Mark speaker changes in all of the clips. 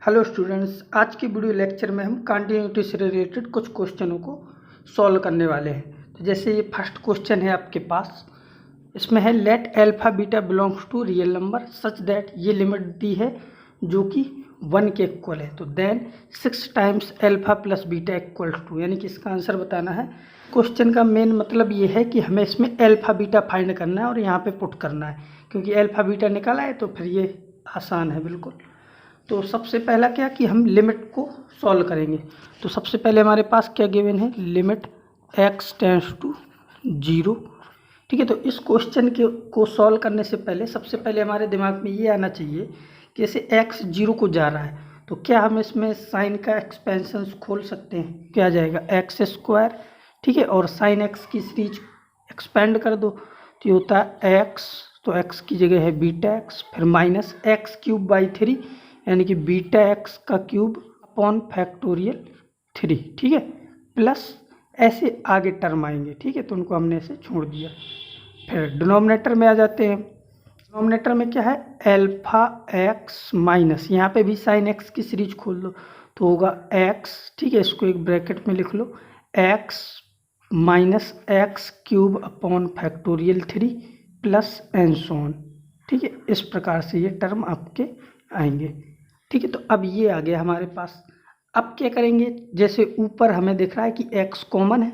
Speaker 1: Hello students, आज की video lecture में हम कंटिन्यूटी से रिलेटेड कुछ क्वेश्चनों को सॉल्व करने वाले हैं। तो जैसे ये फर्स्ट क्वेश्चन है आपके पास, इसमें है let alpha beta belongs to real number such that, ये लिमिट दी है जो कि 1 के इक्वल है। तो then 6 times alpha plus beta equal to, यानी कि इसका आंसर बताना है। क्वेश्चन का मेन मतलब ये है कि हमें इसमें एल्फा बीटा फाइंड करना है और यहाँ पे पुट करना है, क्योंकि एल्फा बीटा निकाला है तो फिर ये आसान है बिल्कुल। तो सबसे पहला क्या कि हम लिमिट को सॉल्व करेंगे। तो सबसे पहले हमारे पास क्या गिवन है, लिमिट x टेंड्स टू 0। ठीक है, तो इस क्वेश्चन को सॉल्व करने से पहले सबसे पहले हमारे दिमाग में ये आना चाहिए कि जैसे x 0 को जा रहा है तो क्या हम इसमें साइन का एक्सपेंशन खोल सकते हैं। क्या आ जाएगा एक्स स्क्वायर, ठीक है, और साइन x की सीरीज एक्सपेंड कर दो तो ये होता है x, तो x की जगह है बीटा x, फिर माइनस एक्स क्यूब बाई 3, यानी कि बीटा एक्स का क्यूब अपॉन फैक्टोरियल 3, ठीक है, प्लस ऐसे आगे टर्म आएंगे। ठीक है, तो उनको हमने ऐसे छोड़ दिया। फिर डिनोमिनेटर में आ जाते हैं। डिनोमिनेटर में क्या है, एल्फा एक्स माइनस, यहाँ पे भी साइन एक्स की सीरीज खोल दो तो होगा एक्स, ठीक है, इसको एक ब्रैकेट में लिख लो, x minus x cube upon factorial 3 plus and so on. ठीक है, इस प्रकार से ये टर्म आपके आएंगे। ठीक है, तो अब ये आ गया हमारे पास। अब क्या करेंगे, जैसे ऊपर हमें दिख रहा है कि x कॉमन है,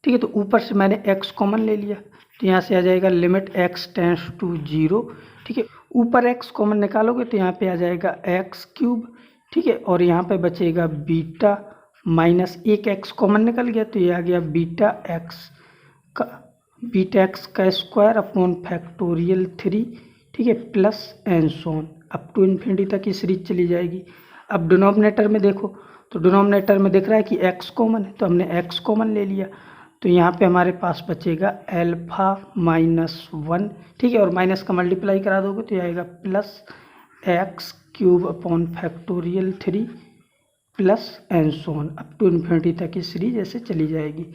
Speaker 1: ठीक है, तो ऊपर से मैंने x कॉमन ले लिया तो यहाँ से आ जाएगा लिमिट x टेंड्स टू 0। ठीक है, ऊपर x कॉमन निकालोगे तो यहाँ पे आ जाएगा एक्स क्यूब, ठीक है, और यहाँ पे बचेगा बीटा माइनस एक x कॉमन निकल गया तो ये आ गया बीटा एक्स का स्क्वायर अपॉन फैक्टोरियल 3, ठीक है, plus and so on up to infinity तक की सीरीज चली जाएगी। अब डिनोमिनेटर में देखो तो डिनोमिनेटर में दिख रहा है कि x कॉमन है तो हमने x कॉमन ले लिया तो यहाँ पे हमारे पास बचेगा एल्फा माइनस 1, ठीक है, और माइनस का मल्टीप्लाई करा दोगे तो ये आएगा plus x cube upon factorial 3 plus and so on up to infinity तक की सीरीज ऐसे चली जाएगी।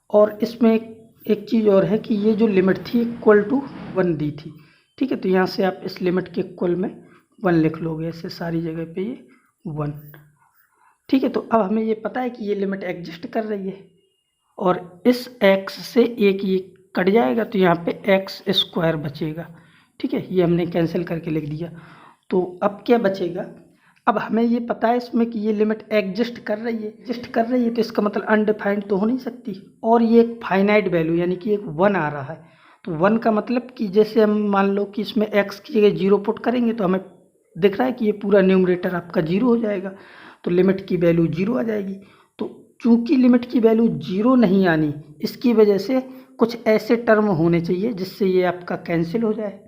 Speaker 1: और इसमें एक चीज़ और है कि ये जो लिमिट थी इक्वल टू 1 दी थी, ठीक है, तो यहाँ से आप इस लिमिट के इक्वल में 1 लिख लोगे ऐसे सारी जगह पे ये 1। ठीक है, तो अब हमें ये पता है कि ये लिमिट एग्जिस्ट कर रही है और इस x से एक ये कट जाएगा तो यहाँ पे एक्स स्क्वायर बचेगा। ठीक है, ये हमने कैंसिल करके लिख दिया। तो अब क्या बचेगा, अब हमें ये पता है इसमें कि ये लिमिट एग्जिस्ट कर रही है, तो इसका मतलब अनडिफाइंड तो हो नहीं सकती, और ये एक फाइनाइट वैल्यू यानी कि एक 1 आ रहा है। तो 1 का मतलब कि जैसे हम मान लो कि इसमें x की जगह 0 पुट करेंगे तो हमें दिख रहा है कि ये पूरा न्यूमरेटर आपका 0 हो जाएगा, तो लिमिट की वैल्यू 0 आ जाएगी। तो चूंकि लिमिट की वैल्यू 0 नहीं आनी, इसकी वजह से कुछ ऐसे टर्म होने चाहिए जिससे ये आपका कैंसिल हो जाए,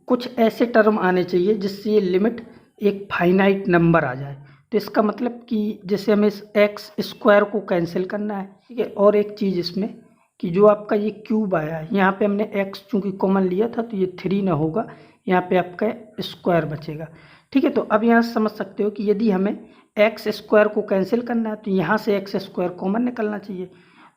Speaker 1: कुछ ऐसे टर्म आने चाहिए जिससे ये लिमिट एक फाइनाइट नंबर आ जाए। तो इसका मतलब कि जैसे हमें इस एक्स स्क्वायर को कैंसिल करना है, ठीक है, और एक चीज़ इसमें कि जो आपका ये क्यूब आया है यहाँ पे हमने x चूँकि कॉमन लिया था तो ये 3 ना होगा, यहाँ पे आपका स्क्वायर बचेगा। ठीक है, तो अब यहाँ समझ सकते हो कि यदि हमें एक्स स्क्वायर को कैंसिल करना है तो यहाँ से एक्स स्क्वायर कॉमन निकलना चाहिए।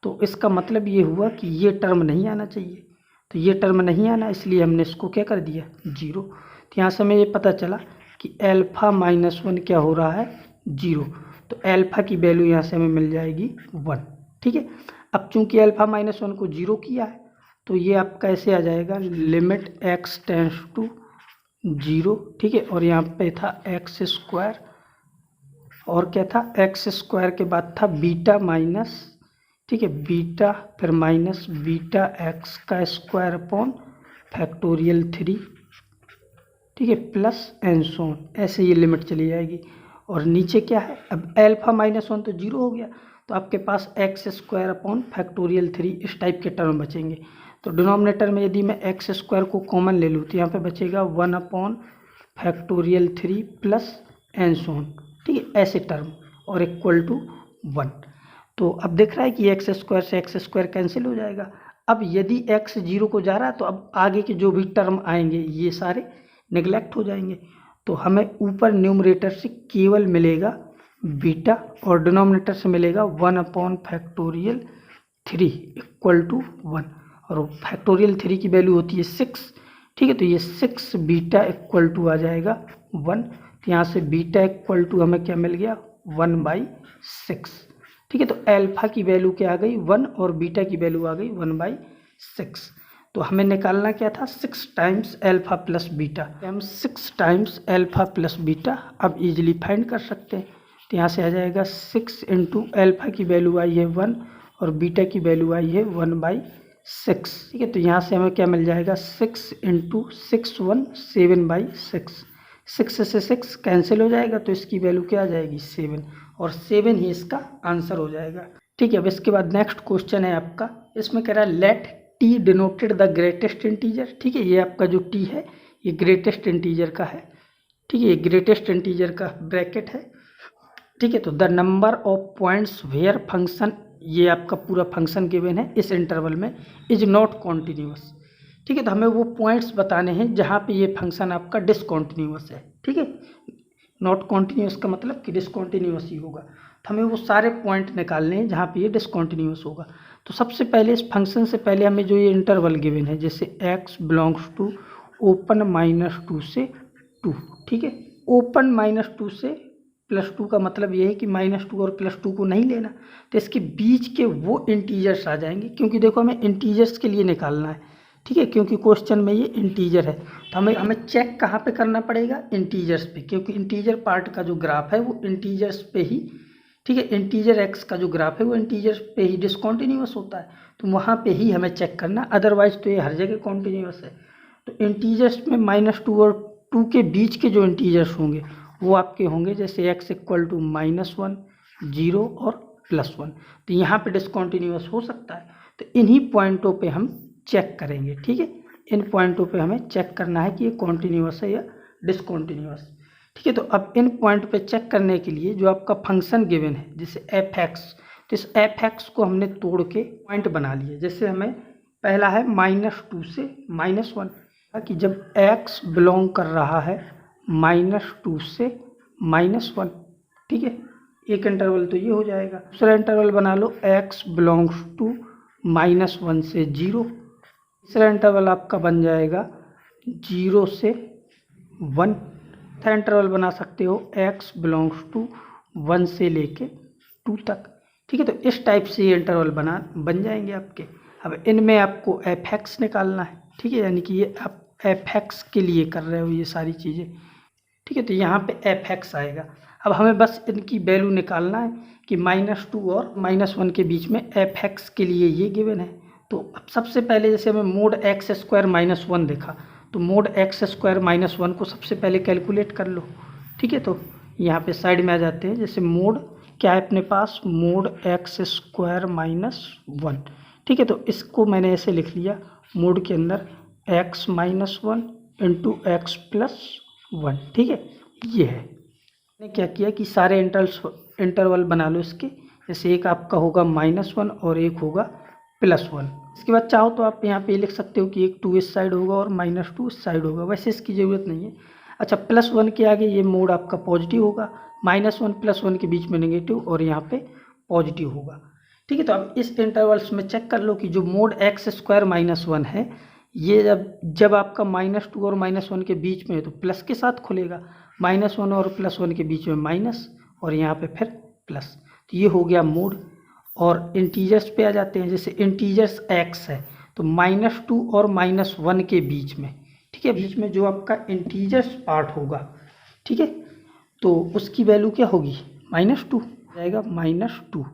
Speaker 1: तो इसका मतलब ये हुआ कि ये टर्म नहीं आना चाहिए, तो ये टर्म नहीं आना इसलिए हमने इसको क्या कर दिया 0। तो यहाँ से हमें ये पता चला कि एल्फा माइनस 1 क्या हो रहा है 0, तो एल्फा की वैल्यू यहाँ से हमें मिल जाएगी 1। ठीक है, अब चूंकि एल्फा माइनस 1 को 0 किया है तो ये आपका ऐसे आ जाएगा लिमिट x टेंड्स टू 0, ठीक है, और यहाँ पे था एक्स स्क्वायर और क्या था एक्स स्क्वायर के बाद था बीटा माइनस, ठीक है, बीटा फिर माइनस बीटा एक्स का स्क्वायर अपॉन फैक्टोरियल 3, ठीक है, प्लस एंड सो ऑन, ऐसे ये लिमिट चली जाएगी। और नीचे क्या है, अब एल्फा माइनस 1 तो 0 हो गया तो आपके पास एक्स स्क्वायर अपॉन फैक्टोरियल 3 इस टाइप के टर्म बचेंगे। तो डिनोमिनेटर में यदि मैं एक्स स्क्वायर को कॉमन ले लूँ तो यहाँ पे बचेगा 1 upon factorial 3 plus and so on, ठीक है, ऐसे टर्म और इक्वल टू 1। तो अब दिख रहा है कि एक्स स्क्वायर से एक्स स्क्वायर कैंसिल हो जाएगा। अब यदि x 0 को जा रहा है तो अब आगे के जो भी टर्म आएंगे ये सारे नेग्लेक्ट हो जाएंगे, तो हमें ऊपर न्यूमरेटर से केवल मिलेगा बीटा और डिनोमिनेटर से मिलेगा 1 अपॉन फैक्टोरियल 3 इक्वल टू 1, और फैक्टोरियल 3 की वैल्यू होती है 6, ठीक है, तो ये 6 बीटा इक्वल टू आ जाएगा 1। तो यहाँ से बीटा इक्वल टू हमें क्या मिल गया 1/6। ठीक है, तो अल्फा की वैल्यू क्या आ गई 1 और बीटा की वैल्यू आ गई 1/6। तो हमें निकालना क्या था 6 टाइम्स अल्फा प्लस बीटा। हम 6 टाइम्स अल्फा प्लस बीटा अब इजीली फाइंड कर सकते हैं। तो यहाँ से आ जाएगा 6 इंटू अल्फा की वैल्यू आई है 1 और बीटा की वैल्यू आई है 1/6। ठीक है, तो यहाँ से हमें क्या मिल जाएगा 6 इंटू 6 1 7/6। 6 से 6 कैंसिल हो जाएगा तो इसकी वैल्यू क्या आ जाएगी 7 और 7 ही इसका आंसर हो जाएगा। ठीक है, अब इसके बाद नेक्स्ट क्वेश्चन है आपका, इसमें कह रहा है let T denoted the greatest integer. ठीक है, ये आपका जो टी है ये ग्रेटेस्ट इंटीजर का है। ठीक है, ये ग्रेटेस्ट इंटीजर का ब्रैकेट है। ठीक है, तो the number of points where function, ये आपका पूरा फंक्शन गिवन है इस इंटरवल में, इज नॉट कॉन्टिन्यूअस। ठीक है, तो हमें वो पॉइंट्स बताने हैं जहाँ पे ये फंक्शन आपका डिसकॉन्टिन्यूअस है। ठीक है, नॉट कॉन्टिन्यूअस का मतलब कि डिसकॉन्टिन्यूअस ही होगा। तो हमें वो सारे पॉइंट निकालने हैं जहाँ पे ये डिसकॉन्टिन्यूअस होगा। तो सबसे पहले इस फंक्शन से पहले हमें जो ये इंटरवल गिवन है, जैसे x बिलोंग्स टू ओपन -2 से 2। ठीक है, ओपन -2 से +2 का मतलब ये है कि -2 और +2 को नहीं लेना, तो इसके बीच के वो इंटीजर्स आ जाएंगे, क्योंकि देखो हमें इंटीजर्स के लिए निकालना है। ठीक है, क्योंकि क्वेश्चन में ये इंटीजर है, तो हमें चेक कहाँ पे करना पड़ेगा इंटीजर्स पे, क्योंकि इंटीजर पार्ट का जो ग्राफ है वो इंटीजर्स पे ही, ठीक है, इंटीजर एक्स का जो ग्राफ है वो इंटीजर पे ही डिसकॉन्टिन्यूअस होता है, तो वहाँ पे ही हमें चेक करना, अदरवाइज तो ये हर जगह कॉन्टिन्यूअस है। तो इंटीजर्स में -2 और 2 के बीच के जो इंटीजर्स होंगे वो आपके होंगे जैसे x इक्वल टू -1 0 और +1। तो यहाँ पे डिसकॉन्टिन्यूअस हो सकता है, तो इन्हीं पॉइंटों पे हम चेक करेंगे। ठीक है, इन पॉइंटों पे हमें चेक करना है कि ये कॉन्टिन्यूअस है या डिसकॉन्टिन्यूअस। ठीक है, तो अब इन पॉइंट पे चेक करने के लिए जो आपका फंक्शन गिवन है जैसे f(x), तो इस f(x) को हमने तोड़ के पॉइंट बना लिए। जैसे हमें पहला है -2 से -1, कि जब x बिलोंग कर रहा है -2 से -1। ठीक है, एक इंटरवल तो ये हो जाएगा। दूसरा इंटरवल बना लो x बिलोंग्स टू -1 से 0। तीसरा इंटरवल आपका बन जाएगा 0 से 1। थर्ड इंटरवल बना सकते हो x बिलोंग्स टू 1 से लेके 2 तक। ठीक है, तो इस टाइप से ये इंटरवल बन जाएंगे आपके। अब इनमें आपको f(x) निकालना है। ठीक है, यानी कि ये आप f(x) के लिए कर रहे हो ये सारी चीज़ें। ठीक है, तो यहाँ पे f(x) आएगा। अब हमें बस इनकी वैल्यू निकालना है कि -2 और -1 के बीच में f(x) के लिए ये गिवन है। तो अब सबसे पहले जैसे हमें मोड x² -1 देखा, तो मोड x² -1 को सबसे पहले कैलकुलेट कर लो। ठीक है, तो यहाँ पे साइड में आ जाते हैं। जैसे मोड क्या है अपने पास, मोड x² -1। ठीक है, तो इसको मैंने ऐसे लिख लिया, मोड के अंदर x -1 इंटू x + 1। ठीक है, ये है। मैंने क्या किया कि सारे इंटरवल बना लो इसके। जैसे एक आपका होगा -1 और एक होगा +1। इसके बाद चाहो तो आप यहाँ पे लिख सकते हो कि एक 2 इस साइड होगा और -2 इस साइड होगा, वैसे इसकी ज़रूरत नहीं है। अच्छा, +1 के आगे ये मोड आपका पॉजिटिव होगा, -1 +1 के बीच में नेगेटिव और यहाँ पे पॉजिटिव होगा। ठीक है, तो अब इस इंटरवल्स में चेक कर लो कि जो मोड x² -1 है ये जब आपका -2 और -1 के बीच में है तो प्लस के साथ खुलेगा, -1 और +1 के बीच में माइनस और यहाँ पे फिर प्लस। तो ये हो गया मोड। और इंटीजर्स पे आ जाते हैं। जैसे इंटीजर्स x है तो -2 और -1 के बीच में, ठीक है, बीच में जो आपका इंटीजर्स पार्ट होगा, ठीक है, तो उसकी वैल्यू क्या होगी -2 जाएगा, -2।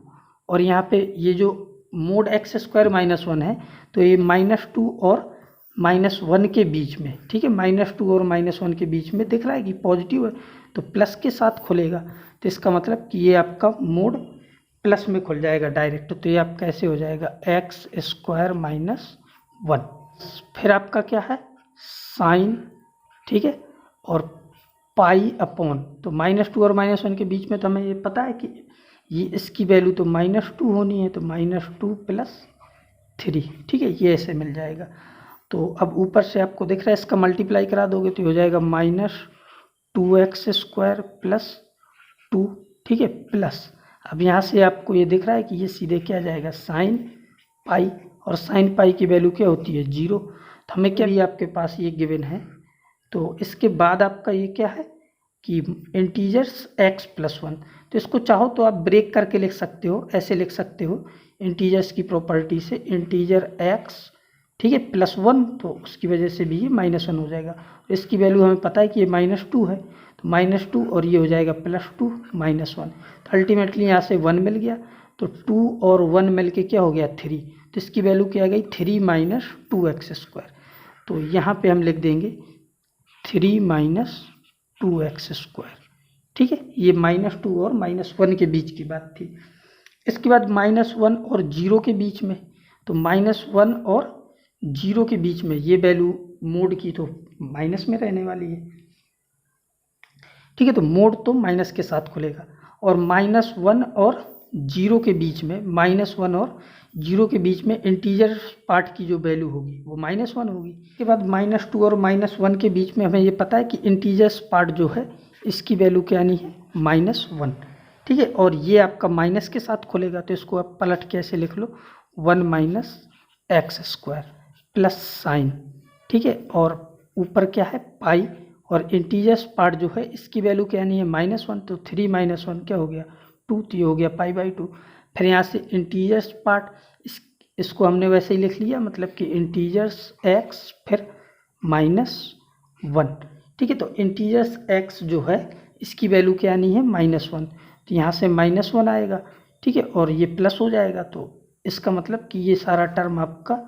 Speaker 1: और यहाँ पे ये जो मोड x² -1 है तो ये -2 और -1 के बीच में, ठीक है, -2 और -1 के बीच में दिख रहा है कि पॉजिटिव है तो प्लस के साथ खुलेगा। तो इसका मतलब कि ये आपका मोड प्लस में खुल जाएगा डायरेक्ट। तो ये आपका ऐसे हो जाएगा x² -1। फिर आपका क्या है साइन, ठीक है, और पाई अपॉन, तो -2 और -1 के बीच में तो हमें ये पता है कि ये इसकी वैल्यू तो -2 होनी है, तो -2 + 3, ठीक है, ये ऐसे मिल जाएगा। तो अब ऊपर से आपको दिख रहा है, इसका मल्टीप्लाई करा दोगे तो हो जाएगा -2x² + 2, ठीक है, प्लस। अब यहाँ से आपको ये दिख रहा है कि ये सीधे क्या आ जाएगा साइन पाई, और साइन पाई की वैल्यू क्या होती है 0। तो हमें क्या भी आपके पास ये गिवन है। तो इसके बाद आपका ये क्या है कि इंटीजर्स x प्लस वन, तो इसको चाहो तो आप ब्रेक करके लिख सकते हो, ऐसे लिख सकते हो इंटीजर्स की प्रॉपर्टी से इंटीजर x, ठीक है, प्लस वन, तो उसकी वजह से भी ये माइनस वन हो जाएगा। इसकी वैल्यू हमें पता है कि ये -2 है, तो -2 और ये हो जाएगा +2 -1, तो अल्टीमेटली यहाँ से 1 मिल गया, तो 2 और 1 मिल के क्या हो गया 3, तो इसकी वैल्यू क्या आ गई 3 - 2x²। तो यहाँ पे हम लिख देंगे 3 - 2x², ठीक है। ये -2 और -1 के बीच की बात थी। इसके बाद -1 और 0 के बीच में, तो -1 और 0 के बीच में ये वैल्यू मोड की तो माइनस में रहने वाली है, ठीक है, तो मोड तो माइनस के साथ खुलेगा। और -1 और 0 के बीच में, -1 और 0 के बीच में इंटीजर पार्ट की जो वैल्यू होगी वो -1 होगी। इसके बाद -2 और -1 के बीच में हमें ये पता है कि इंटीजर्स पार्ट जो है इसकी वैल्यू क्या आनी है -1, ठीक है। और ये आपका माइनस के साथ खुलेगा, तो इसको आप पलट के ऐसे लिख लो 1 - x² प्लस साइन, ठीक है। और ऊपर क्या है पाई, और इंटीजर्स पार्ट जो है इसकी वैल्यू क्या आनी है -1, तो 3 - 1 क्या हो गया 2, तो ये हो गया π/2। फिर यहाँ से इंटीजर्स पार्ट इसको हमने वैसे ही लिख लिया, मतलब कि इंटीजर्स x फिर -1, ठीक है। तो इंटीजर्स x जो है इसकी वैल्यू क्या आनी है -1, तो यहाँ से -1 आएगा, ठीक है, और ये प्लस हो जाएगा, तो इसका मतलब कि ये सारा टर्म आपका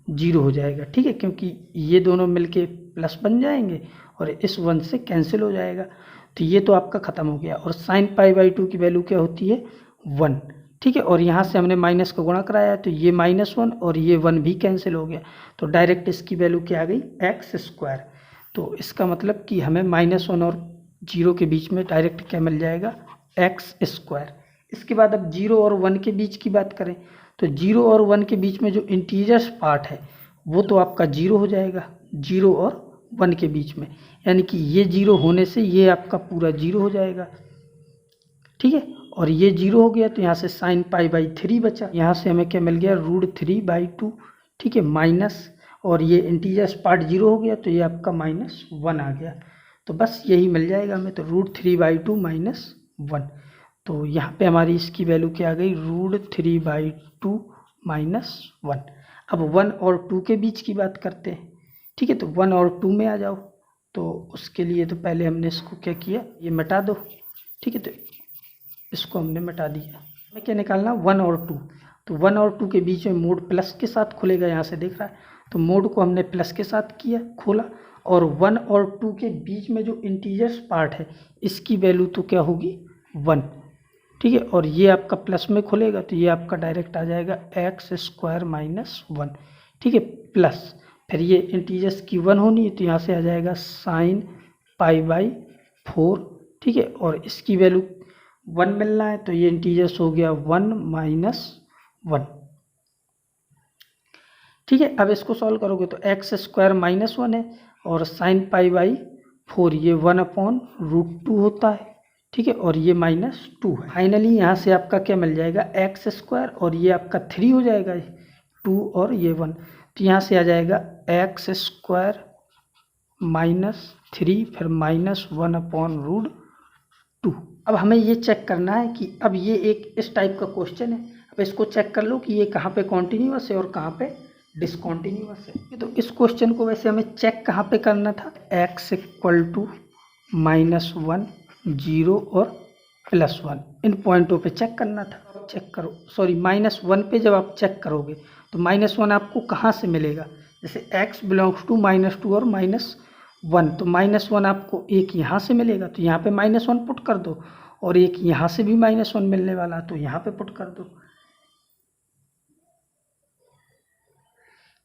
Speaker 1: 0 हो जाएगा, ठीक है, क्योंकि ये दोनों मिलके प्लस बन जाएंगे और इस 1 से कैंसिल हो जाएगा, तो ये तो आपका ख़त्म हो गया। और साइन π/2 की वैल्यू क्या होती है 1, ठीक है। और यहाँ से हमने माइनस का गुणा कराया, तो ये -1 और ये 1 भी कैंसिल हो गया, तो डायरेक्ट इसकी वैल्यू क्या आ गई x²। तो इसका मतलब कि हमें -1 और 0 के बीच में डायरेक्ट क्या मिल जाएगा x²। इसके बाद अब 0 और 1 के बीच की बात करें, तो 0 और 1 के बीच में जो इंटीजर्स पार्ट है वो तो आपका 0 हो जाएगा 0 और 1 के बीच में, यानी कि ये 0 होने से ये आपका पूरा 0 हो जाएगा, ठीक है। और ये 0 हो गया, तो यहाँ से साइन π/3 बचा, यहाँ से हमें क्या मिल गया √3/2, ठीक है, माइनस, और ये इंटीजर्स पार्ट 0 हो गया, तो ये आपका -1 आ गया, तो बस यही मिल जाएगा हमें, तो √3/2 -1, तो यहाँ पे हमारी इसकी वैल्यू क्या आ गई √3/2 -1। अब 1 और 2 के बीच की बात करते हैं, ठीक है, तो 1 और 2 में आ जाओ, तो उसके लिए तो पहले हमने इसको क्या किया, ये मिटा दो, ठीक है, तो इसको हमने मिटा दिया। हमें क्या निकालना 1 और 2, तो 1 और 2 के बीच में मोड प्लस के साथ खुलेगा, यहाँ से दिख रहा है, तो मोड को हमने प्लस के साथ किया खोला, और 1 और 2 के बीच में जो इंटीजर्स पार्ट है इसकी वैल्यू तो क्या होगी 1, ठीक है, और ये आपका प्लस में खुलेगा, तो ये आपका डायरेक्ट आ जाएगा x² - 1, ठीक है, प्लस, फिर ये इंटीजर्स की 1 होनी है, तो यहाँ से आ जाएगा साइन π/4, ठीक है, और इसकी वैल्यू 1 मिलना है, तो ये इंटीजर्स हो गया 1 - 1, ठीक है। अब इसको सॉल्व करोगे तो x² - 1 है, और साइन π/4 ये 1/√2 होता है, ठीक है, और ये -2 है। फाइनली यहाँ से आपका क्या मिल जाएगा x² और ये आपका 3 हो जाएगा, 2 और ये 1, तो यहाँ से आ जाएगा x² - 3 फिर -1/√2। अब हमें ये चेक करना है कि अब ये एक इस टाइप का क्वेश्चन है, अब इसको चेक कर लो कि ये कहाँ पे कॉन्टीन्यूअस है और कहाँ पे डिसकॉन्टीन्यूअस है। तो इस क्वेश्चन को वैसे हमें चेक कहाँ पे करना था, x = -1 0 और +1 इन पॉइंटों पे चेक करना था। चेक करो, सॉरी -1 पे जब आप चेक करोगे तो -1 आपको कहाँ से मिलेगा, जैसे x बिलोंग्स टू -2 और -1, तो -1 आपको एक यहाँ से मिलेगा, तो यहाँ पे -1 पुट कर दो, और एक यहाँ से भी -1 मिलने वाला, तो यहाँ पे पुट कर दो,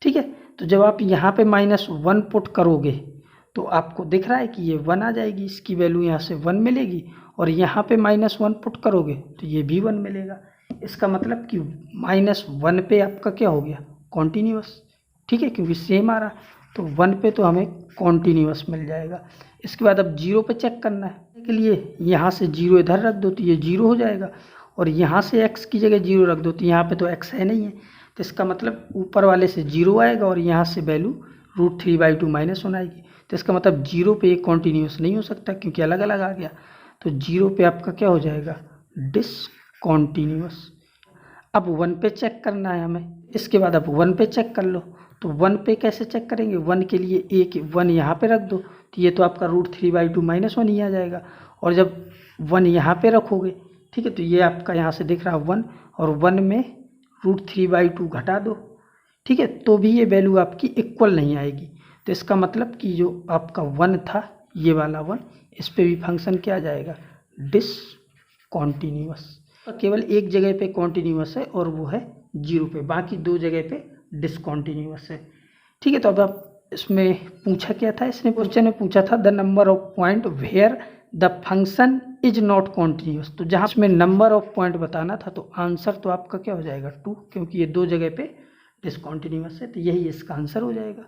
Speaker 1: ठीक है। तो जब आप यहाँ पे -1 पुट करोगे तो आपको दिख रहा है कि ये 1 आ जाएगी, इसकी वैल्यू यहाँ से 1 मिलेगी, और यहाँ पे -1 पुट करोगे तो ये भी 1 मिलेगा। इसका मतलब कि -1 पे आपका क्या हो गया कॉन्टीन्यूअस, ठीक है, क्योंकि सेम आ रहा, तो 1 पे तो हमें कॉन्टीन्यूअस मिल जाएगा। इसके बाद अब 0 पे चेक करना है, के लिए यहाँ से 0 इधर रख दो तो ये 0 हो जाएगा, और यहाँ से x की जगह 0 रख दो, तो यहाँ पे तो x है नहीं है, तो इसका मतलब ऊपर वाले से 0 आएगा और यहाँ से वैल्यू √3/2 -1 आएगी, तो तो इसका मतलब 0 पे ये कॉन्टीन्यूस नहीं हो सकता क्योंकि अलग अलग आ गया। तो 0 पे आपका क्या हो जाएगा, डिसकॉन्टीन्यूअस। अब 1 पे चेक करना है हमें, इसके बाद अब 1 पे चेक कर लो। तो 1 पे कैसे चेक करेंगे, 1 के लिए एक 1 यहाँ पे रख दो, तो ये तो आपका √3/2 -1 ही आ जाएगा। और जब 1 यहाँ पे रखोगे, ठीक है, तो ये आपका यहाँ से दिख रहा है 1, और 1 में √3/2 घटा दो, ठीक है, तो भी ये वैल्यू आपकी इक्वल नहीं आएगी। तो इसका मतलब कि जो आपका 1 था, ये वाला 1, इस पे भी फंक्शन क्या आ जाएगा, डिसकॉन्टीन्यूअस। केवल एक जगह पे कॉन्टीन्यूअस है और वो है 0 पे, बाकी 2 जगह पे डिसकॉन्टीन्यूअस है, ठीक है। तो अब आप इसमें पूछा क्या था, इसने क्वेश्चन में पूछा था the number of point where the function is not continuous. तो जहाँ इसमें नंबर ऑफ पॉइंट बताना था, तो आंसर तो आपका क्या हो जाएगा 2, क्योंकि ये 2 जगह पे डिसकॉन्टीन्यूअस है, तो यही इसका आंसर हो जाएगा।